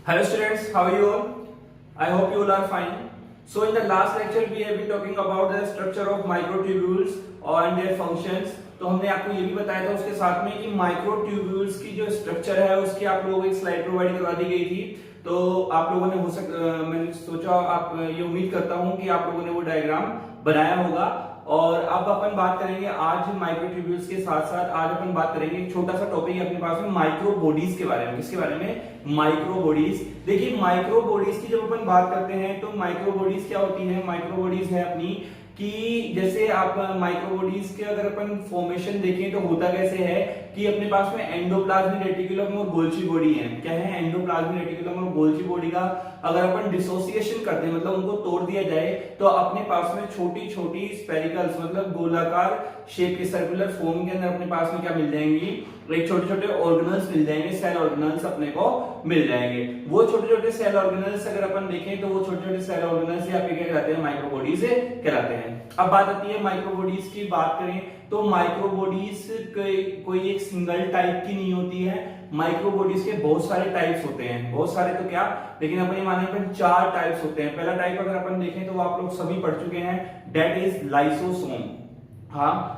Hello students, how are you all? I hope you all are fine. So in the last lecture we have been talking about the structure of microtubules and their functions. तो हमने आपको ये भी बताया था उसके साथ में कि माइक्रोट्यूब्यूल्स की जो स्ट्रक्चर है उसकी आप लोगों को एक स्लाइड प्रोवाइड करवा दी गई थी। तो आप लोगों ने मैंने सोचा आप ये उम्मीद करता हूं कि आप लोगों ने वो डायग्राम बनाया होगा। और अब अपन बात करेंगे आज माइक्रोट्यूब्यूल्स के साथ साथ आज अपन बात करेंगे एक छोटा सा टॉपिक है अपने पास में माइक्रो बॉडीज के बारे में। किसके बारे में? Micro bodies. देखिए माइक्रो बॉडीज की जब अपन बात करते हैं तो माइक्रो बॉडीज क्या होती है? माइक्रो बॉडीज है अपनी कि जैसे आप माइक्रो बॉडीज के अगर अपन फॉर्मेशन देखें तो होता कैसे है कि अपने पास में एंडोप्लाज्मिक रेटिकुलम और गोल्जी बॉडी है। क्या है? एंडोप्लाज्मिक रेटिकुलम और गोल्जी बॉडी का अगर अपन डिसोसिएशन करते हैं मतलब उनको तोड़ दिया जाए तो अपने पास में छोटी छोटी स्पेरिकल्स मतलब गोलाकार शेप के सर्कुलर फॉर्म के अंदर अपने पास में क्या मिल जाएंगी? एक छोटे छोटे ऑर्गेनल्स मिल जाएंगे, सेल ऑर्गेनल्स अपने को मिल जाएंगे। वो छोटे छोटे सेल ऑर्गेनल्स अगर अपन देखें तो वो छोटे छोटे सेल ऑर्गेनल्स यहाँ पे क्या कहलाते हैं? माइक्रो बॉडीज कहलाते हैं। अब बात आती है माइक्रो बॉडीज की बात करें तो माइक्रो बॉडीज कोई एक सिंगल टाइप की नहीं होती है। माइक्रो बॉडीज के बहुत सारे टाइप्स होते हैं, बहुत सारे तो क्या लेकिन अपन माने अपन 4 टाइप्स होते हैं। पहला टाइप अगर अपन देखें तो आप लोग सभी पढ़ चुके हैं, दैट इज लाइसोसोम। हाँ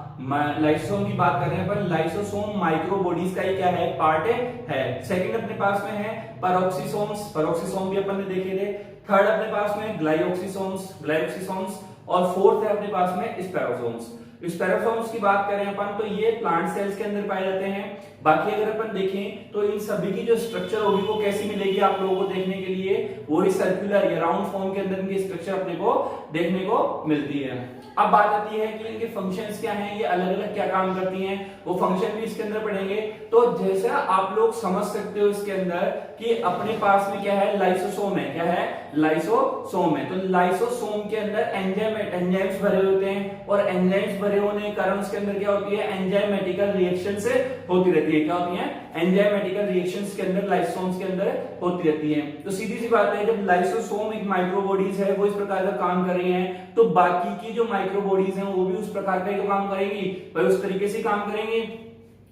लाइसोसोम की बात कर रहे हैं अपन। लाइसोसोम माइक्रो बॉडीज का ही क्या है? पार्ट है। सेकंड अपने पास में है पैरोक्सिसोम्स, पैरोक्सिसोम भी अपन ने देखे थे। थर्ड अपने पास में ग्लाइओक्सिसोम्स, ग्लाइओक्सिसोम्स और फोर्थ है अपने पास में स्पेरोसोम्स। स्पेरोसोम्स की बात करें अपन तो ये प्लांट सेल्स के अंदर पाए जाते हैं। बाकी अगर अपन देखें तो इन सभी की जो स्ट्रक्चर होगी वो कैसी मिलेगी आप लोगों को देखने के लिए? वो ही सर्कुलर या राउंड फॉर्म के अंदर इनकी स्ट्रक्चर अपने को देखने को मिलती है। अब बात आती है कि इनके फंक्शंस क्या हैं, ये अलग अलग क्या काम करती हैं, वो फंक्शन भी इसके अंदर पढ़ेंगे। तो जैसा आप लोग समझ सकते हो इसके अंदर कि अपने पास में क्या है? लाइसोसोम है। क्या है? लाइसोसोम है। तो लाइसोसोम के अंदर एंजाइम्स भरे होते हैं और एंजाइम्स भरे होने के कारण उसके अंदर क्या होती है? एंजाइमेटिकल रिएक्शन से होती रहती है। क्या होती है? एंजाइमेटिकल रिएक्शंस के अंदर लाइसोसोम्स के अंदर होती रहती है। तो सीधी सी बात है जब लाइसोसोम एक माइक्रो बॉडीज है वो इस प्रकार का काम कर रही हैं तो बाकी की जो माइक्रो बॉडीज हैं वो भी उस प्रकार का ही काम करेंगी, भाई उस तरीके से काम करेंगे।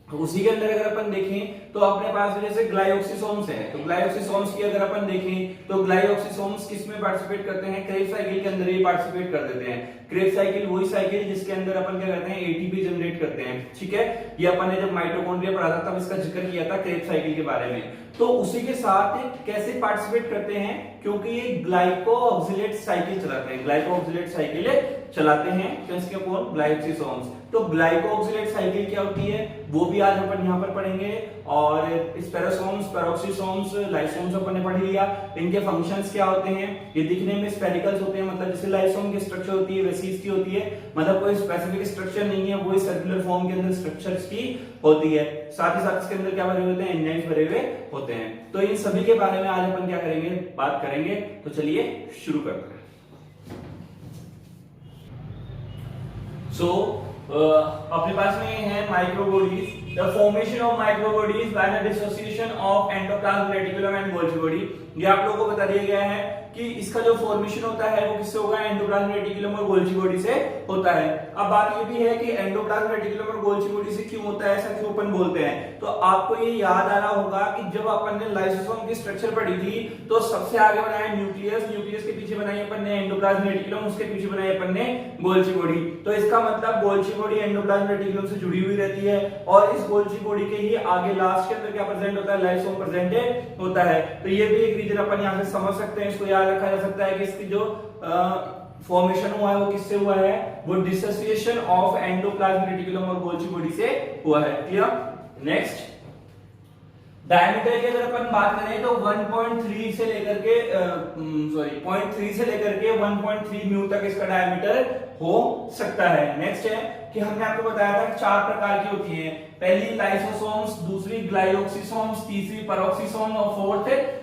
उसी के अंदर अगर अपन देखें तो अपने पास जैसे ग्लाइओक्सिसोम्स है तो ग्लाइओक्सिसोम्स की अगर अपन देखें तो ग्लाइओक्सिसोम्स किस में पार्टिसिपेट करते हैं? क्रेब्स साइकिल के अंदर ही पार्टिसिपेट कर देते हैं। क्रेब्स साइकिल वही साइकिल जिसके अंदर अपन क्या करते हैं? एटीपी जनरेट करते हैं। ठीक है, ये अपन ने जब माइटोकॉन्ड्रिया पढ़ा था तब इसका जिक्र किया था क्रेब्स साइकिल के बारे में। तो उसी के साथ कैसे पार्टिसिपेट करते हैं? क्योंकि ये ग्लाइको ऑक्सिलेट साइकिल चलाते हैं, ग्लाइको ऑक्सिलेट साइकिल चलाते हैं किसके कौन? ग्लाइकोसिसोम्स। तो ग्लाइको ऑक्सिलेट साइकिल क्या होती है वो भी आज अपन यहाँ पर पढ़ेंगे। और स्पेरोसोम्स, पैरोक्सिसोम्स, लाइसोम्स अपन ने पढ़ लिया। इनके फंक्शंस क्या होते हैं? ये दिखने में स्पेरिकल्स होते हैं, मतलब जैसे लाइसोम की स्ट्रक्चर होती है वैसी इसकी होती है, मतलब कोई स्पेसिफिक स्ट्रक्चर नहीं है, वो सर्कुलर फॉर्म के अंदर स्ट्रक्चर्स की होती है। साथ ही साथ इसके अंदर क्या भरे हुए होते हैं? एंजाइम्स भरे हुए होते हैं। तो इन सभी के बारे में आज अपन क्या करेंगे? बात करेंगे। तो चलिए शुरू करते हैं। अपने पास में है microbodies. The formation of microbodies bye the dissociation of endoplasmic reticulum and Golgi body. ये आप लोगों को बता दिया गया है कि इसका जो फॉर्मेशन होता है वो किससे होगा? एंडोप्लाज्मिक रेटिकुलम और गोल्जी बॉडी से होता है। अब बात ये भी है कि एंडोप्लाज्मिक रेटिकुलम और गोल्जी बॉडी से क्यों होता है, ऐसा क्यों अपन बोलते हैं? तो आपको ये याद आ रहा होगा कि जब अपन ने लाइसोसोम की स्ट्रक्चर पढ़ी थी तो सबसे आगे बनाया न्यूक्लियस, न्यूक्लियस के पीछे बनाई अपन ने एंडोप्लाज्मिक रेटिकुलम, उसके पीछे बनाई अपन ने गोल्जी बॉडी। तो इसका मतलब गोल्जी बॉडी एंडोप्लाज्मिक रेटिकुलम से जुड़ी हुई रहती है और इस गोल्जी बॉडी के ही आगे लास्ट के अंदर क्या प्रेजेंट होता है? लाइसोम प्रेजेंट होता है। तो ये भी एक रीजन अपन यहाँ से समझ सकते हैं, इसको याद रखा जा सकता है कि इसकी जो फॉर्मेशन हुआ है वो किससे हुआ है? वो डिसोसिएशन ऑफ एंडोप्लाज्मिक रेटिकुलम और गोल्जी बॉडी से हुआ है। क्लियर? नेक्स्ट, डायमीटर की अगर अपन बात करें तो 1.3 से लेकर के 0.3 से लेकर के 1.3 म्यू तक इसका डायमीटर हो सकता है। नेक्स्ट है कि हमने आपको बताया था कि 4 प्रकार की होती है। पहली लाइसोसोम्स, दूसरी ग्लाइओक्सिसोम्स, तीसरी पैरोक्सिसोम और फोर्थ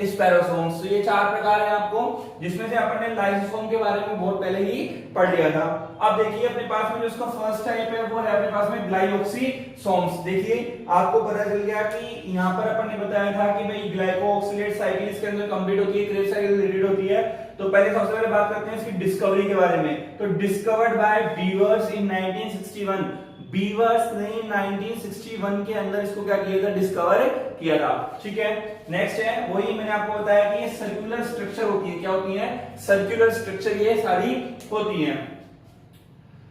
स्पेरोसोम्स। तो ये 4 प्रकार हैं आपको, जिसमें से अपन ने लाइसोसोम के बारे में बहुत पहले ही पढ़ लिया था। अब देखिए अपने पास में जो इसका फर्स्ट टाइप है वो है अपने पास में ग्लाइओक्सिसोम्स। देखिए आपको पता चल गया कि यहाँ पर अपन ने बताया था कि भाई ग्लाइको ऑक्सिलेट साइकिल इसके अंदर कंप्लीट होती है, क्रेब्स साइकिल रिलेटेड होती है। तो पहले सबसे पहले बात करते हैं इसकी डिस्कवरी के बारे में। तो discovered by beavers in 1961। Beavers ने 1961 के अंदर इसको क्या किया था, डिस्कवर किया था। ठीक है, नेक्स्ट है वही मैंने आपको बताया कि ये सर्कुलर स्ट्रक्चर होती है, क्या होती है, सर्कुलर स्ट्रक्चर ये सारी होती है।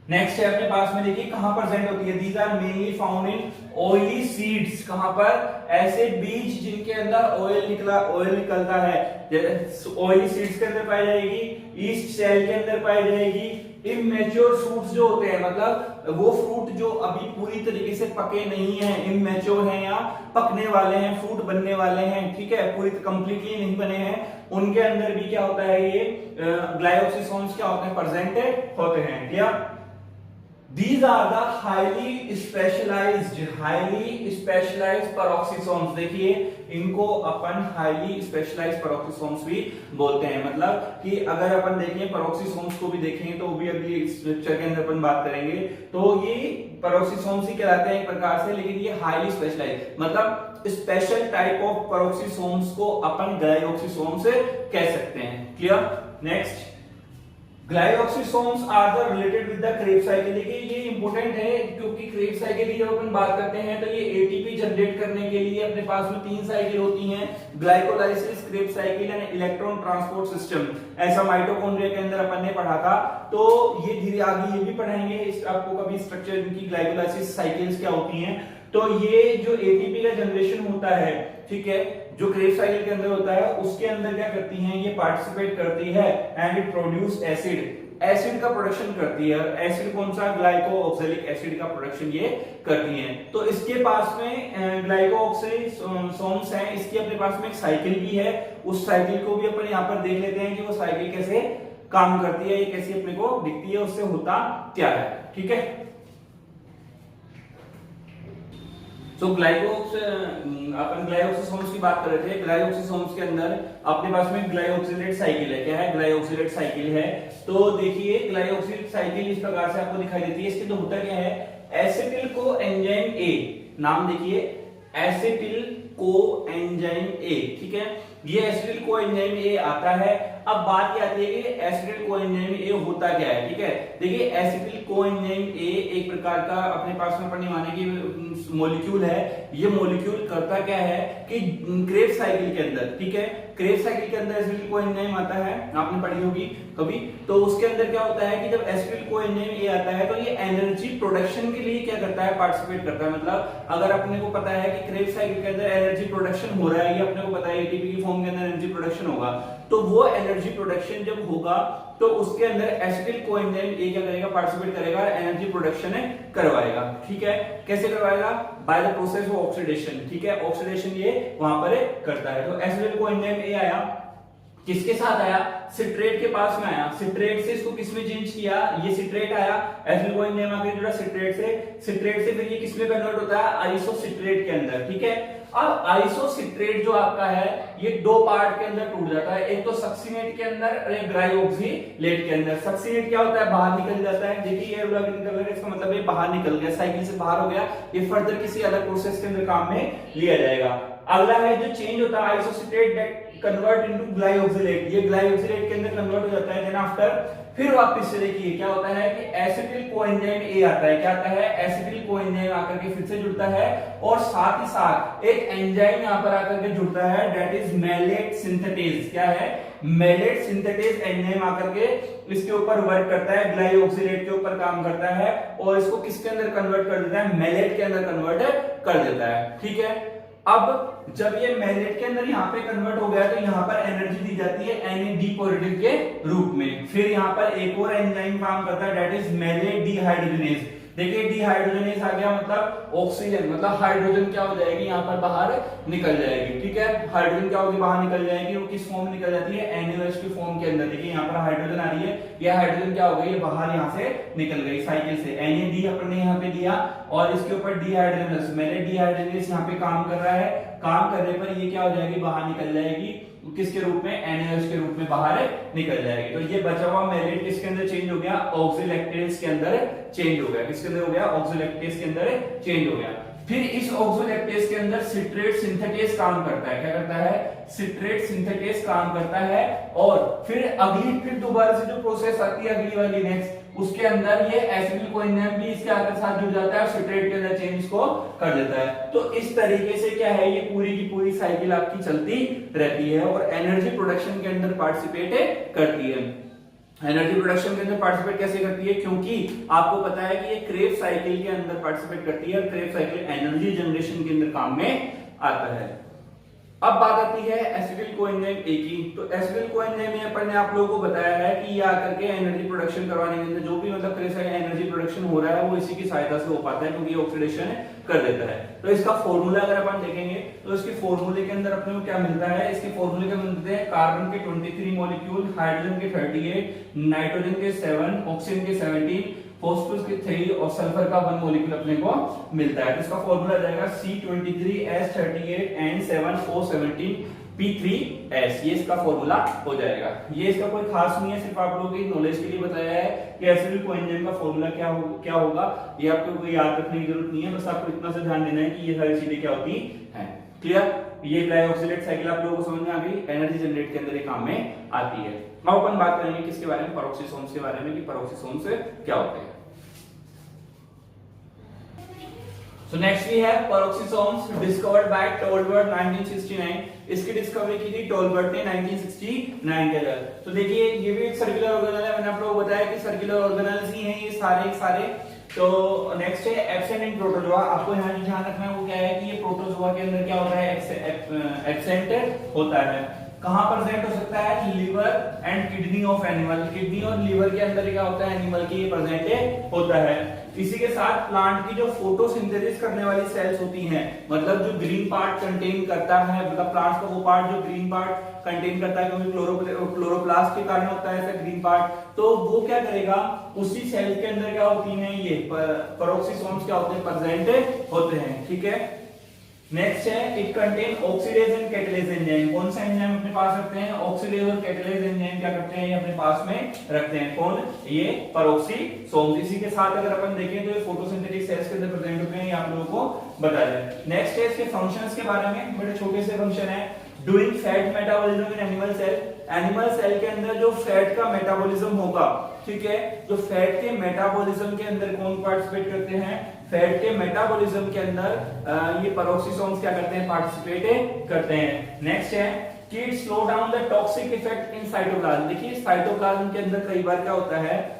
नेक्स्ट है अपने पास में देखिए कहां प्रेजेंट होती है, these are mainly found in oily seeds, कहां पर, ऐसे बीज जिनके अंदर ऑयल निकलता है, ऑयली सीड्स के अंदर पाई जाएगी, ईस्ट सेल के अंदर पाई जाएगी, इमैच्योर फ्रूट्स जो होते हैं, मतलब वो फ्रूट जो अभी पूरी तरीके से पके नहीं हैं, इमैच्योर हैं या पकने वाले हैं, फ्रूट बनने वाले हैं, ठीक है, पूरी कंप्लीटली नहीं बने हैं, उनके अंदर भी क्या होता है, ये ग्लाइकोसिसोम्स क्या होते हैं, प्रेजेंट होते हैं। क्या, These are the highly specialized peroxisomes। देखिए इनको अपन हाईली स्पेशलाइज्ड peroxisomes भी बोलते हैं, मतलब कि अगर अपन देखें peroxisomes को भी देखें तो भी अगली लेक्चर के अंदर अपन बात करेंगे, तो ये peroxisomes ही कहलाते हैं एक प्रकार से, लेकिन ये हाईली स्पेशलाइज्ड मतलब स्पेशल टाइप ऑफ peroxisomes को अपन ग्लाइकोसिसोम्स कह सकते हैं। Clear, next, glyoxysomes are the related with the Krebs cycle. देखिए ये इंपॉर्टेंट है क्योंकि क्रेब साइकिल की जब अपन बात करते हैं तो ये एटीपी जनरेट करने के लिए अपने पास में 3 साइकिल होती हैं, glycolysis, Krebs cycle and electron transport system. ऐसा माइटोकॉन्ड्रिया के अंदर अपन ने पढ़ा था, तो ये धीरे आगे ये भी पढ़ाएंगे आपको कभी स्ट्रक्चर इनकी ग्लाइकोलाइसिस साइकिल्स क्या होती हैं। तो ये जो एटीपी का जनरेशन होता है, ठीक है, जो क्रेब साइकिल के अंदर होता है उसके अंदर क्या करती हैं, ये पार्टिसिपेट करती है एंड इट प्रोड्यूस एसिड का प्रोडक्शन करती है। एसिड कौन सा, ग्लाइकोऑक्सैलिक एसिड का प्रोडक्शन ये करती हैं। तो इसके पास में ग्लाइकोऑक्सिसोम्स है, इसकी अपने पास में एक साइकिल भी है, उस साइकिल को भी अपन यहाँ पर देख लेते हैं कि वो साइकिल कैसे काम करती है, ये कैसे अपने को दिखती है, उससे होता क्या है। ठीक है, तो अपन ग्लाइकोसिसोम्स की बात कर रहे थे। ग्लाइकोसिसोम्स के अंदर अपने पास में ग्लाइकोक्सिलेट साइकिल है। क्या है, ग्लाइकोक्सिलेट साइकिल है। तो देखिए ग्लाइकोक्सिलेट साइकिल इस प्रकार से आपको दिखाई देती है। इसके तो होता क्या है, एसिटिल को एंजाइम ए, नाम देखिए एसिटिल को एंजाइम ए, ठीक है, ये एसिटिल को एंजाइम ए आता है। अब बात ये आती है कि एसिटिल को एंजाइम ए होता क्या है। ठीक है, देखिए एसिटिल को एंजाइम ए एक प्रकार का अपने पास में पढ़ने वाले की मॉलिक्यूल है। ये मॉलिक्यूल करता क्या है कि क्रेब साइकिल के अंदर, ठीक है, क्रेब साइकिल के अंदर एसिटिल को एंजाइम आता है, आपने पढ़ी होगी कभी, तो उसके अंदर क्या होता है कि जब एसिटिल को एंजाइम ए आता है तो ये एनर्जी प्रोडक्शन के लिए क्या करता है, पार्टिसिपेट करता है। मतलब अगर अपने को पता है कि क्रेब साइकिल के अंदर एनर्जी प्रोडक्शन हो रहा है, ये अपने को पता है एटीपी की फॉर्म के अंदर एनर्जी प्रोडक्शन होगा, तो वो एनर्जी प्रोडक्शन जब होगा तो उसके अंदर एसिटिल कोएंजाइम ए क्या करेगा, पार्टिसिपेट करेगा, एनर्जी प्रोडक्शन करवाएगा। ठीक है, कैसे करवाएगा, by the process of oxidation. ठीक है, ऑक्सीडेशन ये वहां पर करता है। तो एसिटिल कोएंजाइम ए आया, किसके साथ आया, सिट्रेट के पास में आया, सिट्रेट से इसको किसमें चेंज किया, ये सिट्रेट आया, एसिटिल कोएंजाइम आके जुड़ा सिट्रेट से फिर ये किसमें कन्वर्ट होता है, आइसोसिट्रेट के अंदर। ठीक है, अब आइसोसिट्रेट जो आपका है ये दो पार्ट के अंदर टूट जाता है, एक तो सक्सिनेट के अंदर और एक ग्लाइकोक्सिलेट के अंदर। सक्सिनेट क्या होता है, बाहर निकल जाता है। देखिए ये वाला निकल गया, इसका मतलब ये बाहर निकल गया, साइकिल से बाहर हो गया, ये फर्दर किसी अलग प्रोसेस के अंदर काम में लिया जाएगा। अगला है जो चेंज होता है आइसोसिट्रेट दैट कन्वर्ट इनटू ग्लाइकोक्सिलेट, ये ग्लाइकोक्सिलेट के अंदर कन्वर्ट हो जाता है। देन आफ्टर फिर वापस से देखिए क्या होता है कि एसिटिल कोएंजाइम ए आता है, क्या आता है, एसिटिल कोएंजाइम आकर के फिर से जुड़ता है और साथ ही साथ एक एंजाइम यहां पर आकर के जुड़ता है, दैट इज मैलेट सिंथेटेज। क्या है, मैलेट सिंथेटेज एंजाइम आकर के इसके ऊपर वर्क करता है, ग्लाइकोक्सिलेट के ऊपर काम करता है और इसको किसके अंदर कन्वर्ट कर देता है, मैलेट के अंदर कन्वर्ट कर देता है। ठीक है, अब जब ये मैलेट के अंदर यहाँ पे कन्वर्ट हो गया तो यहाँ पर एनर्जी दी जाती है Na पॉजिटिव के रूप में। फिर यहाँ पर एक और एंजाइम काम करता है, दैट इज मैलेट डिहाइड्रोजनेज। देखिए डिहाइड्रोजनेज आ गया, मतलब ऑक्सीजन, मतलब हाइड्रोजन क्या हो जाएगी, यहाँ पर बाहर निकल जाएगी। ठीक है, हाइड्रोजन क्या होगी, बाहर निकल जाएगी। वो किस फॉर्म में निकल जाती है, NaOH की फॉर्म के अंदर। देखिए यहाँ पर हाइड्रोजन आ रही है, ये हाइड्रोजन क्या हो गई, बाहर यहाँ से निकल गई साइकिल से। Na अपने यहाँ पे दिया और इसके ऊपर डिहाइड्रोजनेस, मैलेट डिहाइड्रोजनेस यहाँ पे काम कर रहा है। काम करने पर ये क्या हो जाएगी, बाहर निकल जाएगी, किसके रूप में, NaOH के रूप में बाहर निकल जाएगी। तो ये बचा हुआ मैलेट किसके अंदर चेंज हो गया, ऑक्सीलैक्टेज के अंदर चेंज हो गया। किसके अंदर हो गया, ऑक्सीलैक्टेज के अंदर चेंज हो गया। फिर इस ऑक्सीलैक्टेज के अंदर सिट्रेट सिंथेटेज काम करता है। क्या करता है, सिट्रेट सिंथेटेज काम करता है। और फिर दोबारा से जो प्रोसेस आती है अगली वाली नेक्स्ट, उसके अंदर ये एसिटिल कोएंजाइम भी इसके आकर साथ जुड़ जाता है और सिट्रेट के अंदर चेंज इसको कर देता है। तो इस तरीके से क्या है, ये पूरी की पूरी साइकिल आपकी चलती रहती है और एनर्जी प्रोडक्शन के अंदर पार्टिसिपेट करती है। एनर्जी प्रोडक्शन के अंदर पार्टिसिपेट कैसे करती है, क्योंकि आपको पता है कि ये क्रेव साइकिल के अंदर पार्टिसिपेट करती है और क्रेव साइकिल एनर्जी जनरेशन के अंदर काम में आता है। अब बात आती है एसिटिल कोएंजाइम ए की। तो एसिटिल कोएंजाइम में अपन ने आप लोगों को बताया है कि ये आकर के एनर्जी प्रोडक्शन करवाने के अंदर जो भी मतलब क्रेव साइकिल एनर्जी प्रोडक्शन हो रहा है वो इसी की सहायता से हो पाता है, क्योंकि ऑक्सीडेशन कर देता है। तो इसका फॉर्मूला अगर अपन देखेंगे तो इसके फॉर्मूले के अंदर अपने को क्या मिलता है, इसके फॉर्मूले के मिलते हैं कार्बन के 23 मॉलिक्यूल, हाइड्रोजन के 38, नाइट्रोजन के 7, ऑक्सीजन के 17, फॉस्फोरस के 3 और सल्फर का 1 मॉलिक्यूल अपने को मिलता है। तो इसका फॉर्मूला जाएगा C23H38N7O17P3S। ये इसका फॉर्मूला हो जाएगा। ये इसका कोई खास नहीं है, सिर्फ आप लोगों की नॉलेज के लिए बताया है कि एसिटिल कोएंजाइम का फॉर्मूला क्या होगा। ये आपको कोई याद रखने की जरूरत नहीं है, बस आपको इतना से ध्यान देना है कि ये सारी चीजें क्या होती हैं। क्लियर? ये डाइऑक्सिलेट साइकिल आप लोगों को समझ में आ गई, एनर्जी जनरेट के अंदर ये काम में आती है। अब अपन बात करेंगे किसके बारे में, पेरोक्सिसोम्स के बारे में, कि पेरोक्सिसोम्स क्या होते हैं। So next we have peroxisomes discovered by Tolbert 1969। इसकी डिस्कवरी की थी टोलबर्ट ने 1969 के अंदर। तो देखिए ये भी एक सर्कुलर ऑर्गेनेल है, मैंने आप लोगों को बताया कि सर्कुलर ऑर्गेनेल्स ही हैं ये सारे। तो नेक्स्ट है एब्सेंट इन प्रोटोजोआ। आपको यहाँ ध्यान रखना है वो क्या है कि ये प्रोटोजोआ के अंदर क्या होता है, एब्सेंट होता है। कहां प्रेजेंट हो सकता है, liver and kidney of animal. Kidney और लिवर के अंदर क्या होता है, एनिमल के प्रेजेंट होता है। इसी के साथ प्लांट की जो फोटोसिंथेसिस करने वाली सेल्स होती हैं, मतलब जो ग्रीन पार्ट कंटेन करता है, मतलब प्लांट्स का वो पार्ट जो ग्रीन पार्ट कंटेन करता है, क्योंकि क्लोरोप्लास्ट के कारण होता है ऐसा ग्रीन पार्ट, तो वो क्या करेगा, उसी सेल के अंदर क्या होती हैं, ये पेरोक्सिसोम्स क्या होते हैं, प्रेजेंट होते हैं। ठीक है। नेक्स्ट है it contain oxidase and catalase enzyme. कौन सा एंजाइम अपने पास रखते हैं, ऑक्सीडेज और कैटालेज एंजाइम क्या करते हैं, ये अपने पास में रखते हैं। कौन, ये पेरोक्सिसोम्स। इसी के साथ अगर अपन देखें तो ये फोटोसिंथेटिक सेल्स के अंदर प्रेजेंट होते हैं, ये आप लोगों को बता दें। नेक्स्ट है इसके फंक्शंस के बारे में, बड़े छोटे से फंक्शन है। Doing fat metabolism in animal cell. Animal cell के अंदर जो फैट का मेटाबॉलिज्म होगा, ठीक है, तो फैट के मेटाबॉलिज्म के अंदर कौन पार्टिसिपेट करते हैं, फैट के मेटाबॉलिज्म के अंदर ये पेरोक्सिसोम्स क्या करते हैं, पार्टिसिपेट करते हैं। नेक्स्ट है कि it slow down the toxic effect in cytoplasm. देखिए साइटोप्लाज्म के अंदर कई बार क्या होता है,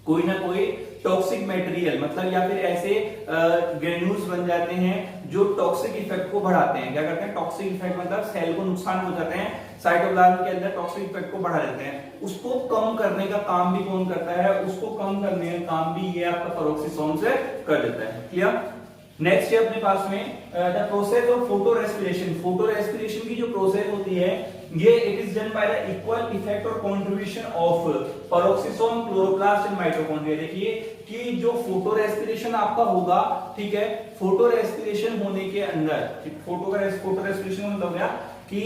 कोई ना कोई टॉक्सिक मटेरियल, मतलब या फिर ऐसे ग्रेन्यूल्स बन जाते हैं जो टॉक्सिक इफेक्ट को बढ़ाते हैं। क्या करते हैं, टॉक्सिक इफेक्ट मतलब सेल को नुकसान पहुंचाते हैं, साइटोप्लाज्म के अंदर टॉक्सिक इफेक्ट को बढ़ा देते हैं। उसको कम करने का काम भी कौन करता है, उसको कम करने का काम भी ये आपका पेरोक्सिसोम्स कर देता है। क्लियर। नेक्स्ट है अपने पास में the process of photorespiration. Photorespiration की जो प्रोसेस होती है ये it is done by the equal effect और contribution of peroxisome, chloroplast and mitochondria. देखिए कि जो फोटो रेस्पिरेशन आपका होगा, ठीक है, फोटो रेस्पिरेशन होने के अंदर, फोटो रेस्पिरेशन मतलब क्या कि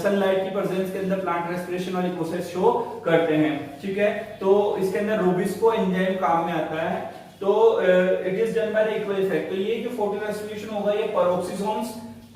सनलाइट की प्रेजेंस के अंदर प्लांट रेस्पिरेशन वाली प्रोसेस शो करते हैं। ठीक है, तो इसके अंदर रूबिस्को एंजाइम काम में आता है। तो it is done by the equal effect. तो ये जो फोटो रेस्पिरेशन होगा ये पेरोक्सिसोम्स,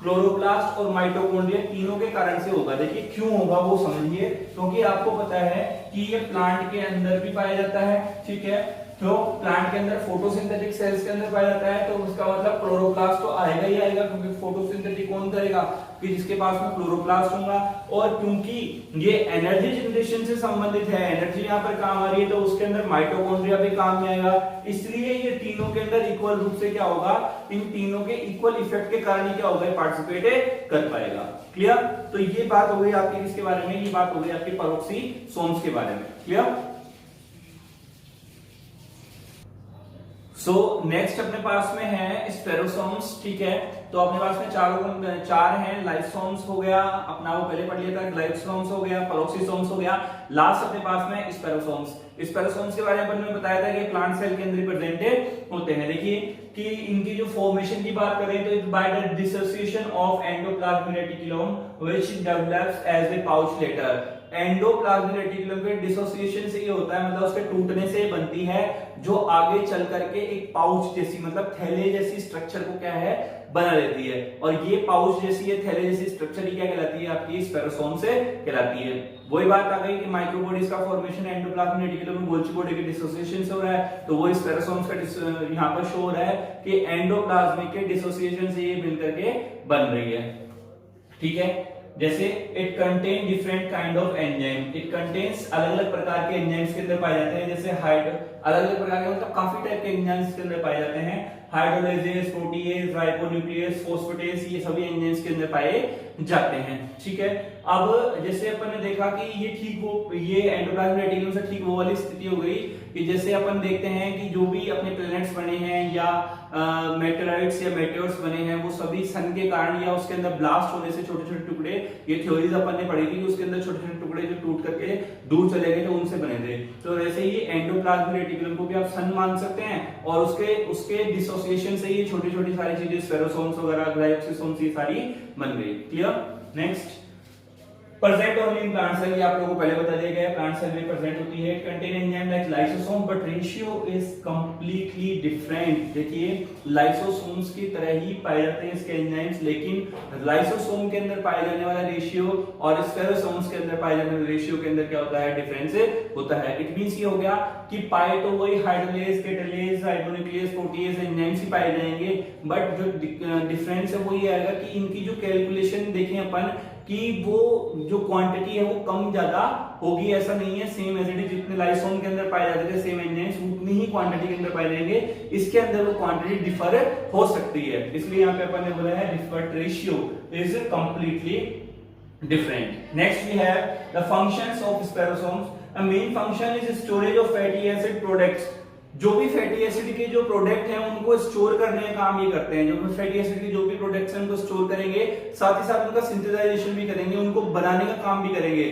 क्लोरोप्लास्ट और माइटोकॉन्ड्रिया तीनों के कारण से होगा। देखिए क्यों होगा वो समझिए, क्योंकि आपको पता है कि ये प्लांट के अंदर भी पाया जाता है। ठीक है, तो प्लांट के अंदर फोटोसिंथेटिक सेल्स के अंदर पाया जाता है, तो उसका मतलब क्लोरोप्लास्ट तो आएगा ही आएगा, क्योंकि फोटोसिंथेटिक कौन करेगा, कि जिसके पास में क्लोरोप्लास्ट होगा। और क्योंकि ये एनर्जी जनरेशन से संबंधित है, एनर्जी यहाँ पर काम आ रही है, तो उसके अंदर माइटोकॉन्ड्रिया भी काम में आएगा। इसलिए ये तीनों के अंदर इक्वल रूप से क्या होगा, इन तीनों के इक्वल इफेक्ट के कारण ही क्या होगा, पार्टिसिपेट कर पाएगा। क्लियर। तो ये बात हो गई आपकी किसके बारे में, ये बात हो गई आपकी पेरोक्सिसोम्स के बारे में। क्लियर। सो नेक्स्ट अपने पास में है स्पेरोसोम्स। ठीक है, तो अपने पास में चार हैं। लाइसोम्स हो गया, अपना वो पहले पढ़ लिया था, ग्लाइसोम्स हो गया, पेरोक्सिसोम्स हो गया, लास्ट अपने पास में स्पेरोसोम्स। स्पेरोसोम्स के बारे में मैंने बताया था कि प्लांट सेल के अंदर प्रेजेंट होते हैं। देखिए कि इनकी जो फॉर्मेशन की बात करें तो it by the dissociation of endoplasmic reticulum which develops as a pouch later. Endoplasmic reticulum के डिसोसिएशन से ये होता है, मतलब उसके टूटने से बनती है, जो आगे चल करके एक पाउच जैसी मतलब थैले जैसी स्ट्रक्चर को क्या है बना लेती है। और ये पाउच जैसी है थैले जैसी स्ट्रक्चर ही क्या कहलाती है आपकी स्पेरोसोम से कहलाती है। वही बात आ गई कि माइक्रोबॉडीज का फॉर्मेशन एंडोप्लाज्मिक रेटिकुलम में गोल्गी बॉडी के डिसोसिएशन से हो रहा है, तो वो स्पेरोसोम्स का यहाँ पर शो हो रहा है कि एंडोप्लाज्मिक के डिसोसिएशन से ये मिलकर के बन रही है। ठीक है, जैसे it contain different kind of enzyme, it contains अलग अलग प्रकार के एंजाइम्स के अंदर पाए जाते हैं, जैसे अलग अलग प्रकार के मतलब काफी टाइप के एंजाइम्स के अंदर पाए जाते हैं, हाइड्रोलाइजेज, प्रोटीएज, राइबोन्यूक्लियेज, फोस्फेटेज, ये सभी एंजाइम्स के अंदर पाए जाते हैं। ठीक है, अब जैसे अपन ने देखा कि ये ठीक वो ये एंडोप्लाज्मिक रेटिकुलम से ठीक वो वाली स्थिति हो गई कि जैसे अपन देखते हैं कि जो भी अपने प्लैनेट्स बने हैं या मेटेराइड्स या मेटेओर्स बने हैं वो सभी सन के कारण या उसके अंदर ब्लास्ट होने से छोटे छोटे टुकड़े, ये थ्योरीज अपन ने पढ़ी थी कि उसके अंदर छोटे छोटे टुकड़े जो टूट करके दूर चले गए थे उनसे बने थे। तो वैसे ही एंडोप्लाज्मिक रेटिकुलम को भी आप सन मान सकते हैं और उसके डिसोसिएशन से ये छोटी छोटी सारी चीजें स्पेरोसोम्स वगैरह ग्लाइकोसोम्स ये सारी बन गई। Clear? Next, present only in plant cell, ये आप लोगों को पहले बता दिया गया है, प्लांट सेल में प्रेजेंट होती है। Contain enzyme like lysosome but ratio is completely different. देखिए लाइसोसोम्स की तरह ही पाए जाते हैं इसके एंजाइम्स, लेकिन लाइसोसोम के अंदर पाए जाने वाला रेशियो और स्पेरोसोम्स के अंदर पाए जाने वाले रेशियो के अंदर क्या होता है, डिफरेंस होता है। इट मींस ये हो गया कि पाए तो वही हाइड्रोलेज, केटलेज, राइबोन्यूक्लियेज, प्रोटीएज एंजाइम्स ही पाए जाएंगे, बट जो डिफरेंस है वो ये आएगा कि इनकी जो कैलकुलेशन देखें अपन कि वो जो क्वांटिटी है वो कम ज्यादा होगी, ऐसा नहीं है। सेम एज इट इज जितने लाइसोम के अंदर पाए जाते थे सेम एंजाइम्स उतनी ही क्वांटिटी के अंदर पाए जाएंगे, इसके अंदर वो क्वांटिटी डिफर हो सकती है, इसलिए यहाँ पे अपन ने बोला है but ratio is completely different. Next we have the functions of spherosomes. A main function is storage of fatty acid products. जो भी फैटी एसिड के जो प्रोडक्ट हैं उनको स्टोर करने का काम ये करते हैं, जो भी फैटी एसिड के जो भी प्रोडक्ट्स हैं उनको स्टोर करेंगे, साथ ही साथ उनका सिंथेसाइजेशन भी करेंगे, उनको बनाने का काम भी करेंगे,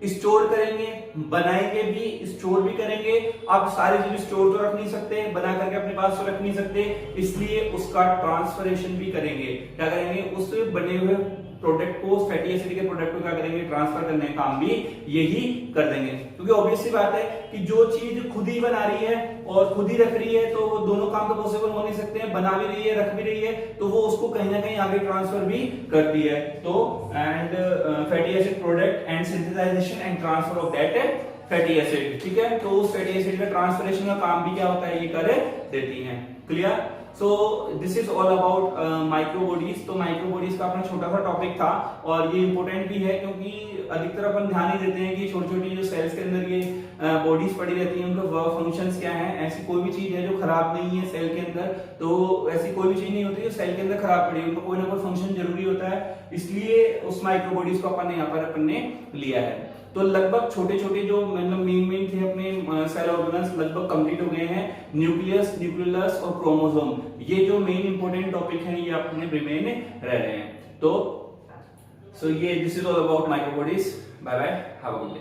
स्टोर करेंगे, बनाएंगे भी, स्टोर भी करेंगे। आप सारी चीजें स्टोर तो रख नहीं सकते, बना करके अपने पास तो रख नहीं सकते, इसलिए उसका ट्रांसफरेशन भी करेंगे। क्या करेंगे, उस बने हुए प्रोडक्ट को, फैटी एसिड के प्रोडक्ट को क्या करेंगे, ट्रांसफर करने का काम भी यही कर देंगे। क्योंकि ऑब्वियस सी बात है कि जो चीज खुद ही बना रही है और खुद ही रख रही है तो वो दोनों काम तो पॉसिबल हो नहीं सकते हैं, बना भी रही है रख भी रही है तो वो उसको कहीं ना कहीं आगे ट्रांसफर भी करती है। तो and fatty acid product and synthesization and transfer of that fatty acid. ठीक है, तो उस फैटी एसिड का ट्रांसफरेशन का काम भी क्या होता है, ये कर देती है। Clear? So this is all about microbodies. तो माइक्रोबॉडीज का अपना छोटा सा टॉपिक था और ये इंपॉर्टेंट भी है क्योंकि अधिकतर अपन ध्यान ही देते हैं कि छोटी छोटी जो सेल्स के अंदर ये बॉडीज पड़ी रहती हैं, उनका फंक्शंस क्या है। ऐसी कोई भी चीज है जो खराब नहीं है सेल के अंदर, तो ऐसी कोई भी चीज नहीं होती जो सेल के अंदर खराब पड़ी, उनका कोई ना कोई फंक्शन जरूरी होता है, इसलिए उस माइक्रोबॉडीज को अपन ने यहाँ पर अपन ने लिया है। तो लगभग छोटे छोटे जो मतलब मेन थे अपने सेल ऑर्गेनल्स लगभग कंप्लीट हो गए हैं। न्यूक्लियस, न्यूक्लियस और क्रोमोसोम, ये जो मेन इंपॉर्टेंट टॉपिक हैं ये अपने रिमेन रह रहे हैं। तो सो ये this is all about microbodies. Bye bye, have a good day.